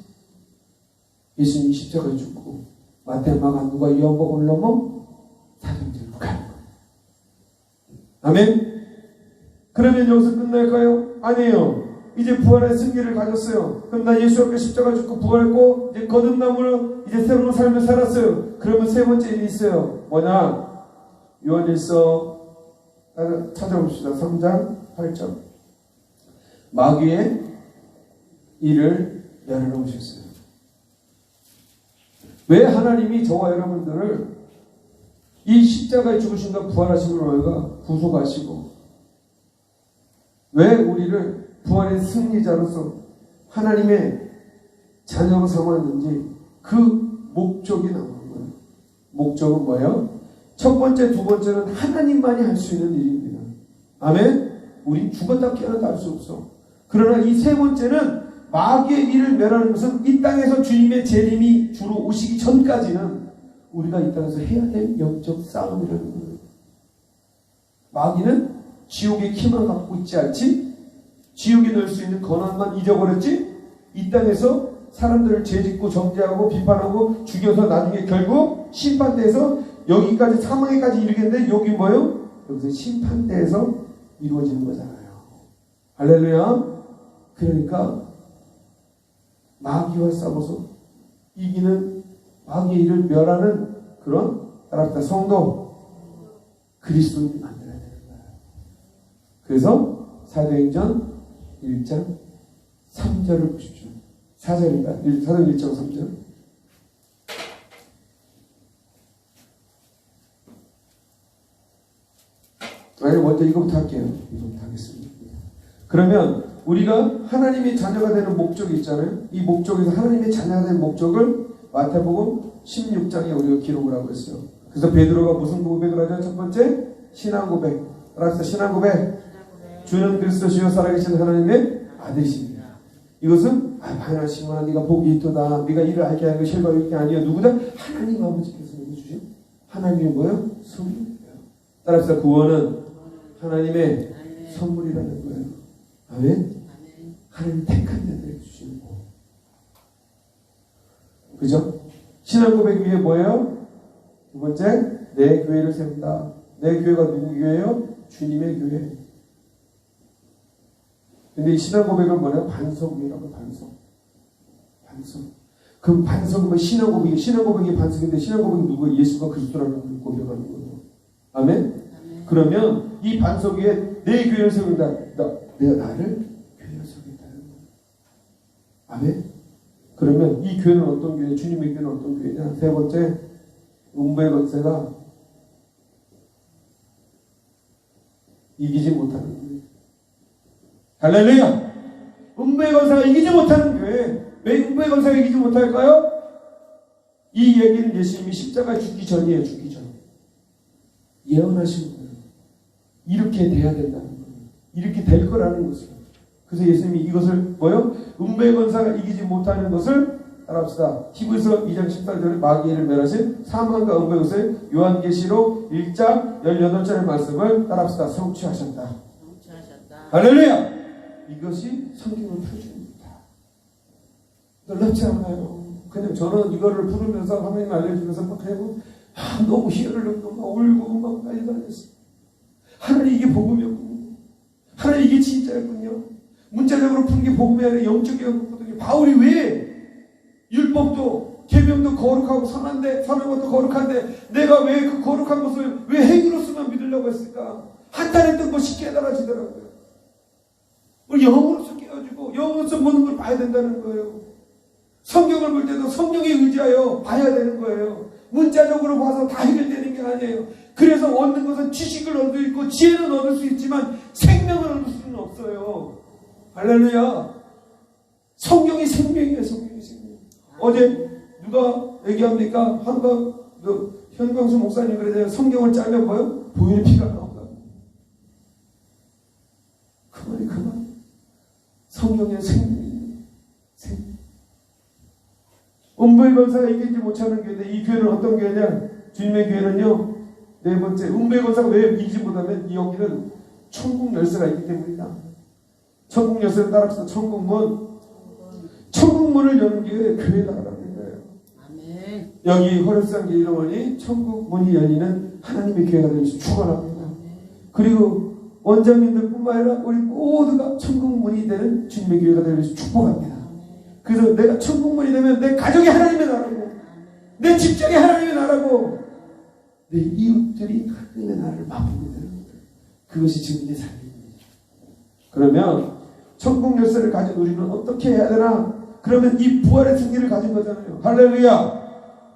예수님이 십자가에 죽고 마태, 마가, 누가, 요한복음을 넘어 사도행전으로 가는 거예요. 아멘. 그러면 여기서 끝날까요? 아니에요. 이제 부활의 승리를 가졌어요. 그럼 나 예수 앞에 십자가 죽고 부활했고 이제 거듭남으로 이제 새로운 삶을 살았어요. 그러면 세 번째 일이 있어요. 뭐냐? 요한일서 찾아봅시다. 3장 8절. 마귀의 일을 열어놓으셨어요. 왜 하나님이 저와 여러분들을 이 십자가에 죽으신다 부활하심으로 우리가 구속하시고 왜 우리를 부활의 승리자로서 하나님의 자녀로 삼았는지 그 목적이 나오는 거예요. 목적은 뭐예요? 첫 번째, 두 번째는 하나님만이 할 수 있는 일입니다. 아멘? 우린 죽었다 깨어났다 할 수 없어. 그러나 이 세 번째는 마귀의 일을 멸하는 것은 이 땅에서 주님의 재림이 주로 오시기 전까지는 우리가 이 땅에서 해야 될 영적 싸움이라는 거예요. 마귀는 지옥의 키만 갖고 있지 않지? 지옥에 넣을 수 있는 권한만 잊어버렸지? 이 땅에서 사람들을 죄짓고 정죄하고 비판하고 죽여서 나중에 결국 심판대에서 여기까지 사망에까지 이르겠는데 여기 뭐예요? 여기서 심판대에서 이루어지는 거잖아요. 할렐루야. 그러니까 마귀와 싸워서 이기는 마귀의 일을 멸하는 그런 따라합시다. 성도 그리스도인이 만들어야 되는 거예요. 그래서 사도행전 1장 3절을 보십시오. 4절입니다. 사도행전 1장 3절. 아니, 먼저 이거부터 할게요. 이거부터 하겠습니다. 그러면 우리가 하나님의 자녀가 되는 목적이 있잖아요. 이 목적에서 하나님의 자녀가 되는 목적을 마태복음 16장에 우리가 기록을 하고 있어요. 그래서 베드로가 무슨 고백을 하죠? 첫 번째 신앙 고백. 알았어, 신앙 고백. 주는 그리스도시요 살아계신 하나님의 아들이십니다. 이것은 하나님아 네가 복이 있도다. 네가 이를 알게 하는 것이 혈과 육이 아니야. 누구다? 하나님 아버지께서 주신 하나님의 뭐예요? 선물이에요. 따라서 구원은 하나님의 선물이라는 거예요. 아멘? 하나님 택한 자들에게 주시는 거. 그죠? 신앙 고백 위에 뭐예요? 두 번째, 내 교회를 세운다. 내 교회가 누구 교회예요? 주님의 교회. 근데 이 신앙 고백은 뭐냐면 반석이라고. 반석. 그럼 반석은 뭐 신앙 고백이 반석인데 신앙 고백이 누구예요? 예수가 그리스도라는 고백하는 거예요. 아멘? 그러면 이 반석 위에 내 교회를 세운다. 내가 나를 교회를 세우겠다는 거예요. 아멘? 그러면 이 교회는 어떤 교회? 주님의 교회는 어떤 교회냐? 세 번째, 음부의 권세가 이기지 못하는 교회. 할렐루야! 음부의 권세가 이기지 못하는 교회. 왜 음부의 권세가 이기지 못할까요? 이 얘기는 예수님이 십자가에 죽기 전이에요. 죽기 전. 예언하신 거예요. 이렇게 돼야 된다는 거예요. 이렇게 될 거라는 것을. 그래서 예수님이 이것을 뭐요? 음부의 권세가 이기지 못하는 것을 따라합시다. 히브리서 2장 14절에 마귀를 멸하신 사망과 음부의 권세 요한계시록 1장 18절의 말씀을 따라합시다. 성취하셨다. 할렐루야! 이것이 성경의 표준입니다. 놀랍지 않아요? 그냥 저는 이거를 부르면서 하나님 알려주면서 막 해고 너무 희열을 느끼고 막 울고 막 난리다녔어요. 하나님 이게 복음이었군요. 하나님 이게 진짜였군요. 문자적으로 푸는 게 복음이 아니라 영적이었거든요. 바울이 왜 율법도 계명도 거룩하고 선한 것도 거룩한데 내가 왜 그 거룩한 것을 왜 행위로서만 믿으려고 했을까? 한탄했던 것이 깨달아지더라고요. 영으로서 깨어지고 영으로서 모든 걸 봐야 된다는 거예요. 성경을 볼 때도 성령에 의지하여 봐야 되는 거예요. 문자적으로 봐서 다 해결되는 게 아니에요. 그래서 얻는 것은 지식을 얻을 수 있고 지혜는 얻을 수 있지만 생명을 얻을 수는 없어요. 할렐루야. 성경이 생명이에요. 성경이 생명. 어제 누가 얘기합니까? 현광수 목사님 그러잖아요. 성경을 짜면 뭐요? 보혈의 피가 나온다. 그 말. 성경의 생명이에요. 생명. 음부의 권세가 이기지 못하는 교회인데 이 교회는 어떤 교회냐? 주님의 교회는요. 네 번째, 음부의 권세가 왜 이기지 못하면 여기는 천국 열쇠가 있기 때문이다. 천국 열쇠를 따라서 천국문을 여는 게 교회다라는 거예요. 아멘. 여기 호랩산 기도원이 천국 문이 열리는 하나님의 교회가 되면서 축원합니다. 그리고 원장님들뿐만 아니라 우리 모두가 천국 문이 되는 주님의 교회가 되면서 축복합니다. 그래서 내가 천국문이 되면 내 가족이 하나님의 나라고, 내 집정이 하나님의 나라고, 내 이웃들이 하나님의 나라를 맛보게 되는 거예요. 그것이 증인의 삶입니다. 그러면 천국 열쇠를 가진 우리는 어떻게 해야 되나? 그러면 이 부활의 승리를 가진 거잖아요. 할렐루야!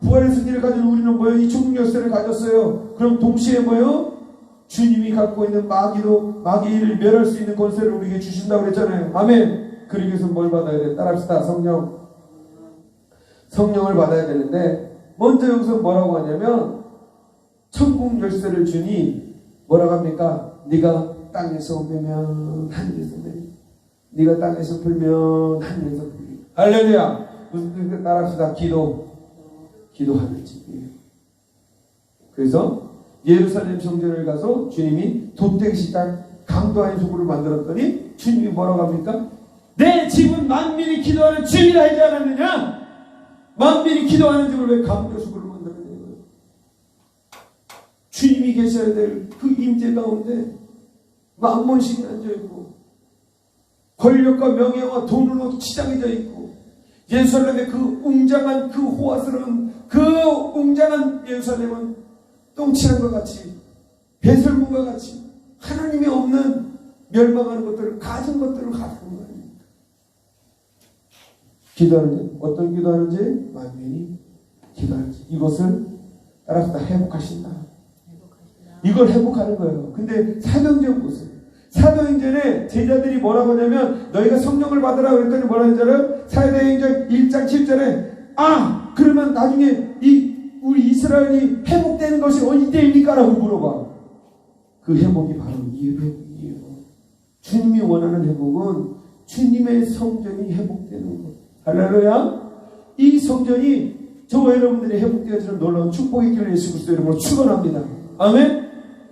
부활의 승리를 가진 우리는 뭐예요? 이 천국 열쇠를 가졌어요. 그럼 동시에 뭐예요? 주님이 갖고 있는 마귀의 일을 멸할 수 있는 권세를 우리에게 주신다고 그랬잖아요. 아멘! 그러기 위해서 뭘 받아야 돼? 따라합시다. 성령을 받아야 되는데 먼저 여기서 뭐라고 하냐면 천국 열쇠를 주니 뭐라고 합니까? 네가 땅에서 오면 하늘에서 내리, 네가 땅에서 불면 하늘에서 불리. 할렐루야. 무슨 따라합시다. 기도하는 집이에요. 그래서 예루살렘 성전을 가서 주님이 도택시 땅 강도 아닌 소굴을 만들었더니 주님이 뭐라고 합니까? 내 집은 만민이 기도하는 집이라 하지 않았느냐? 만민이 기도하는 집을 왜 강도수구를 만들었냐고요. 주님이 계셔야 될 그 임재 가운데 만몬신이 앉아있고 권력과 명예와 돈으로 치장해져 있고 예루살렘의 그 웅장한 그 호화스러운 그 웅장한 예루살렘은 똥칠한 것 같이 배설물과 같이 하나님이 없는 멸망하는 것들을 가진 것들을 가지고 거예요. 기도하는지 어떤 기도하는지 만민이 기도하는지 이것을 따라서 다 회복하신다. 이걸 회복하는 거예요. 근데 사도행전 보세요. 사도행전에 제자들이 뭐라고 하냐면 너희가 성령을 받으라 그랬더니 뭐라고 했잖아요. 사도행전 1장 7절에 그러면 나중에 우리 이스라엘이 회복되는 것이 언제입니까? 라고 물어봐. 그 회복이 바로 이 회복이에요. 주님이 원하는 회복은 주님의 성전이 회복되는 것. 할렐루야. 이 성전이 저와 여러분들이 회복되어지는 놀라운 축복의 길 예수 그리스도 이름으로 축원합니다. 아멘.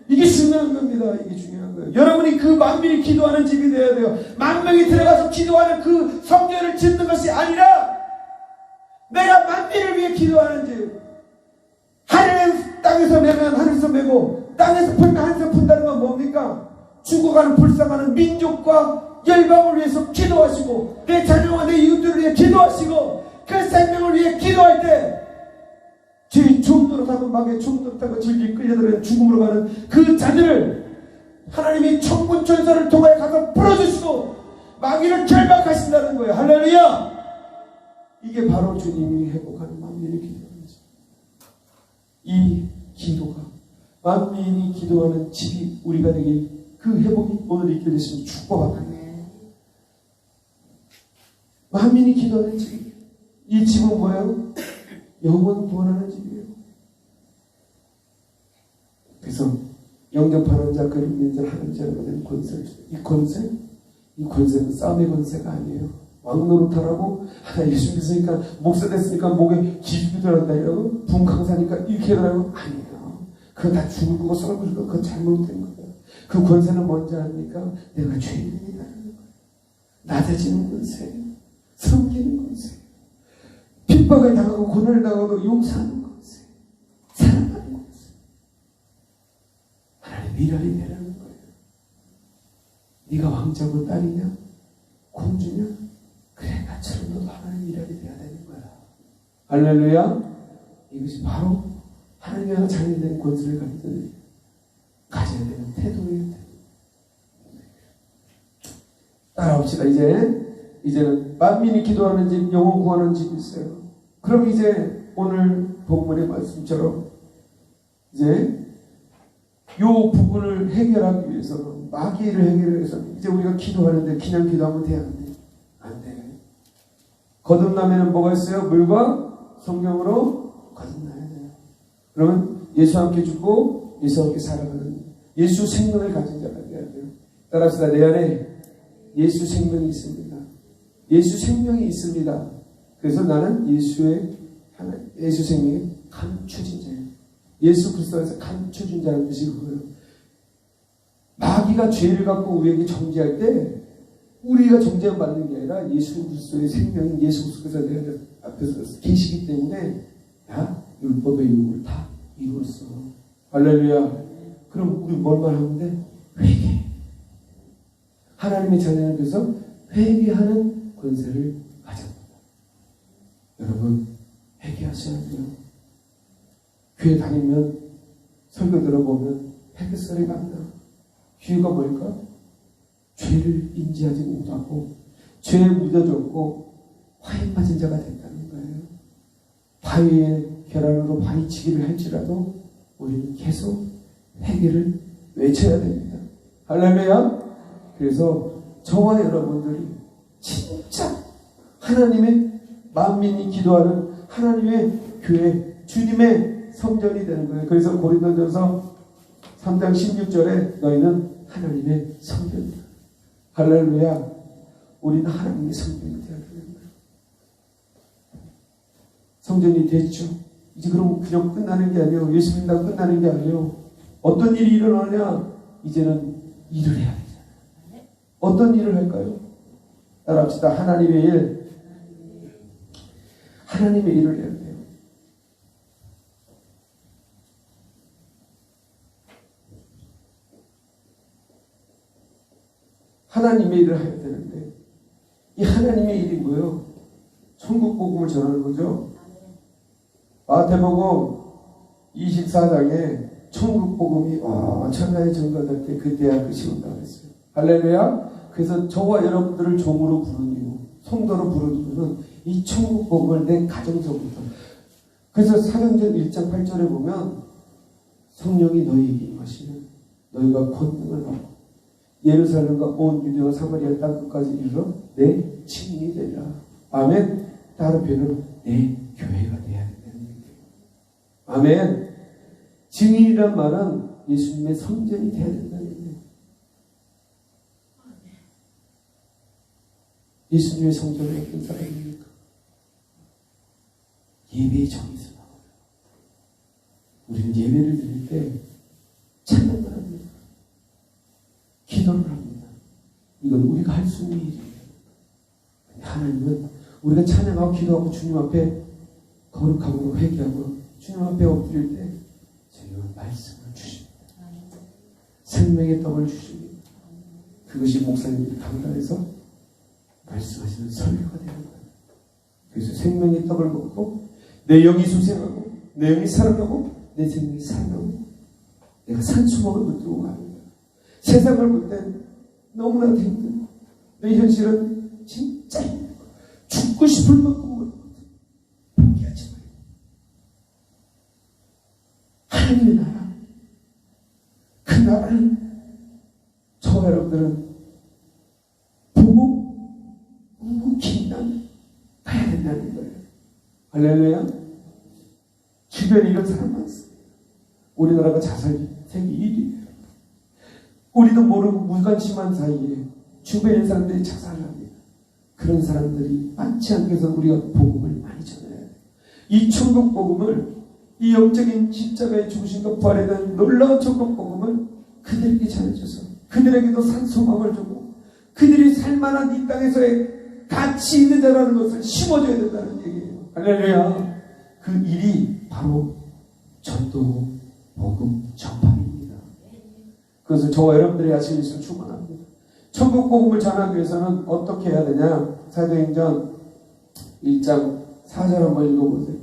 이게 중요한 겁니다. 이게 중요한 거예요. 여러분이 그 만민이 기도하는 집이 되어야 돼요. 만 명이 들어가서 기도하는 그 성전을 짓는 것이 아니라 내가 만민을 위해 기도하는 집. 하늘에서 땅에서 매면 하늘에서 매고 땅에서 풀면 하늘에서 푼다는 건 뭡니까? 죽어가는 불쌍하는 민족과 열방을 위해서 기도하시고 내 자녀와 내 이웃들을 위해 기도하시고 그 생명을 위해 기도할 때 죄의 죽음으로 타고 막에 죽음으로 타고 질질 끌려들어 죽음으로 가는 그 자들을 하나님이 천군 천사를 통하여 가서 풀어주시고 마귀를 결박하신다는 거예요. 할렐루야. 이게 바로 주님이 회복하는 만민의 기도입니다. 이 기도가 만민이 기도하는 집이 우리가 되게 그 회복이 오늘 있게 되시면 축복합니다. 만민이 기도하는 집. 이 집은 뭐예요? 영원 구원하는 집이에요. 그래서 영접하는 자 그를 믿는 자 하는 자를 얻는 권세를 주세요. 이 권세는 싸움의 권세가 아니에요. 왕노릇하라고 예수 믿으니까 목사 됐으니까 목에 기죽이 들어간다 이러고 분강사니까 이렇게 하라고 아니에요. 그거 다 죽을 거고 썰고 죽을 거고 그거 잘못된 거예요. 그 권세는 뭔지 아닙니까? 내가 죄인이라는 거예요. 낮아지는 권세예요. 섬기는 권세예요. 핍박을 당하고 고난을 당하고 용서하는 권세, 사랑하는 권세. 하나님 미련이 되라는 거예요. 네가 왕자고 딸이냐 공주냐 그래 나처럼 너도 하나님 미련이 돼야 되는 거야. 할렐루야. 이것이 바로 하나님의 자녀이 된 권세를 가져야 되는 태도예요. 따라옵시다. 이제는 만민이 기도하는 집, 영혼 구하는 집이 있어요. 그럼 이제 오늘 본문의 말씀처럼 이제 요 부분을 해결하기 위해서는 마귀를 해결하기 위해서는 이제 우리가 기도하는데 그냥 기도하면 돼야 안 돼? 안 돼. 거듭나면은 뭐가 있어요? 물과 성령으로 거듭나야 돼요. 그러면 예수와 함께 죽고 예수와 함께 살아가는 예수 생명을 가진 자가 되어야 돼요. 따라서 내 안에 예수 생명이 있습니다. 예수 생명이 있습니다. 그래서 나는 예수 생명의 감춰진 자예요. 예수 그리스도에서 감춰진 자라는 뜻이 그거예요. 마귀가 죄를 갖고 우리에게 정죄할 때 우리가 정죄만 받는 게 아니라 예수 그리스도의 생명인 예수 그리스도가 내 앞에서 계시기 때문에 야 율법의 유혹을 다 이루었어. 할렐루야. 그럼 우리 뭘만 하면 돼? 회개. 하나님의 자녀는 그래서 회개하는 권세를 가집니다. 여러분 회개하셔야 돼요. 교회 다니면 설교 들어보면 회개설이 많나. 이유가 뭘까? 죄를 인지하지 못하고 죄에 묻어졌고 화에 빠진 자가 됐다는 거예요. 바위에 계란으로 바위치기를 할지라도 우리는 계속 회개를 외쳐야 됩니다. 할렐루야. 그래서 저와 여러분들이 진짜 하나님의 만민이 기도하는 하나님의 교회 주님의 성전이 되는 거예요. 그래서 고린도전서 3장 16절에 너희는 하나님의 성전이다. 할렐루야. 우리는 하나님의 성전이 되어야 되는 거예요. 성전이 됐죠. 이제 그럼 그냥 끝나는 게 아니에요. 예수 믿는다고 끝나는 게 아니에요. 어떤 일이 일어나냐? 이제는 일을 해야 되잖아요. 어떤 일을 할까요? 따라합시다. 하나님의 일. 하나님의 일을 해야 돼요. 하나님의 일을 해야 되는데 이 하나님의 일이 뭐예요? 천국 복음을 전하는 거죠. 마태복음 24장에 천국 복음이 천하에 전가될 때 그때야 끝이 온다고 했어요. 할렐루야. 그래서 저와 여러분들을 종으로 부르는 이유, 성도로 부르는 이유는 이 천국 복음을 내 가정서부터. 그래서 사도행전 1장 8절에 보면 성령이 너희에게 임하시면 너희가 권능을 받고 예루살렘과 온 유대와 사마리아 땅 끝까지 이르러 내 증인이 되리라. 아멘. 다른 표현은 내 교회가 돼야 된다는 얘기예요. 아멘. 증인이란 말은 예수님의 선전이 돼야 된다는 얘기예요. 예수님의 성전에 어떤 사람입니까? 예배의 정에서 나와요. 우리는 예배를 드릴 때 찬양을 합니다. 기도를 합니다. 이건 우리가 할 수 있는 일이에요. 하나님은 우리가 찬양하고 기도하고 주님 앞에 거룩하고 회개하고 주님 앞에 엎드릴 때 저희는 말씀을 주십니다. 생명의 떡을 주십니다. 그것이 목사님들이 감당해서 말씀하시는 설교가 되는 거예요. 그래서 생명의 떡을 먹고 내 영이 소생하고 내 영이 살아나고 내 생명이 살아나고 내가 산수막을 붙들고 갑니다. 세상을 볼 땐 너무나 힘들고 내 현실은 진짜 힘들고 죽고 싶을 만큼 포기하지 마요. 하나님의 나라, 그 나라를 저와 여러분들은 보고 묵묵히 가야 된다는 거예요. 할렐루야. 주변에 이런 사람 많습니다. 우리나라가 자살이 세계 1위예요. 우리도 모르고 무관심한 사이에 주변의 사람들이 자살을 합니다. 그런 사람들이 많지 않게 해서 우리가 복음을 많이 전해야 돼요. 이 천국 복음을, 이 영적인 십자가의 죽으심과 부활에 대한 놀라운 천국 복음을 그들에게 전해줘서 그들에게도 산소망을 주고 그들이 살만한 이 땅에서의 가치 있는 자라는 것을 심어줘야 된다는 얘기예요. 할렐루야. 그 일이 바로 전도 복음 전파입니다. 그것을 저와 여러분들이 아침에 있으면 충만합니다. 천국 복음을 전하기 위해서는 어떻게 해야 되냐? 사도행전 1장 4절 한번 읽어보세요.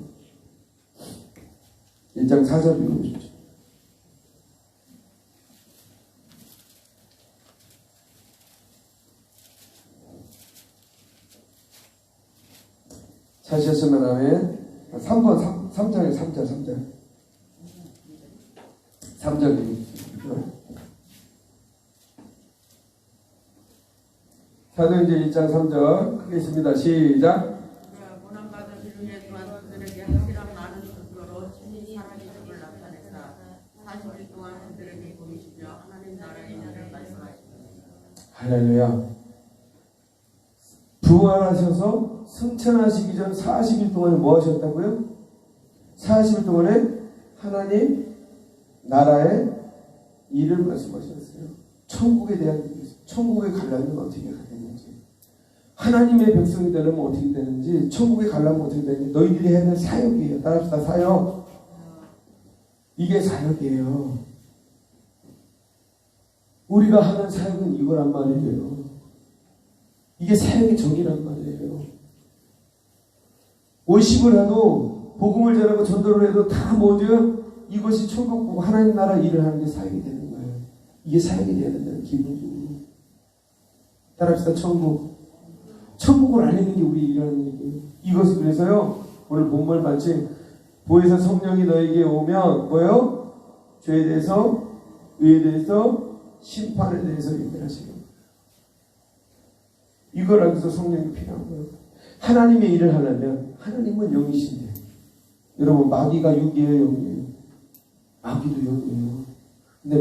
1장 4절 읽어보십시오. 찾으셨으면 아멘. 3번 3장에 3절 3절 사도행전 1장 3절 크게 있습니다. 시작. 고난받은 일에 또한 그들에게 확실한 많은 증거로 친히 살아계심을 나타내사 40일 동안 그들에게 보이시며 하나님 나라의 일을 말씀하십니다. 할렐루야. 부활하셔서 승천하시기 전 40일 동안에 뭐 하셨다고요? 40일 동안에 하나님 나라의 일을 말씀하셨어요. 천국에 대한 얘기, 천국에 가려면 어떻게 가야 되는지, 하나님의 백성이 되려면 어떻게 되는지, 천국에 가려면 어떻게 되는지, 너희들이 해야 될 사역이에요. 따라합시다. 사역. 이게 사역이에요. 우리가 하는 사역은 이거란 말이에요. 이게 사역의 정의란 말이에요. 월십을 해도 복음을 전하고 전도를 해도 다 뭐죠? 이것이 천국 보고 하나님 나라 일을 하는 게 사역이 되는 거예요. 이게 사역이 돼야 된다는 기본적으로. 따라합시다. 천국을 알리는 게 우리 일이라는 얘기예요. 이것을 그래서요, 오늘 본문 마치 보혜사 성령이 너에게 오면 뭐예요? 죄에 대해서, 의에 대해서, 심판에 대해서 얘기를 하시는 거예요. 이걸 알기 위해서 성령이 필요한 거예요. 하나님의 일을 하려면 하나님은 영이신데, 여러분 마귀가 육이에요, 영이에요? 마귀도 영이에요.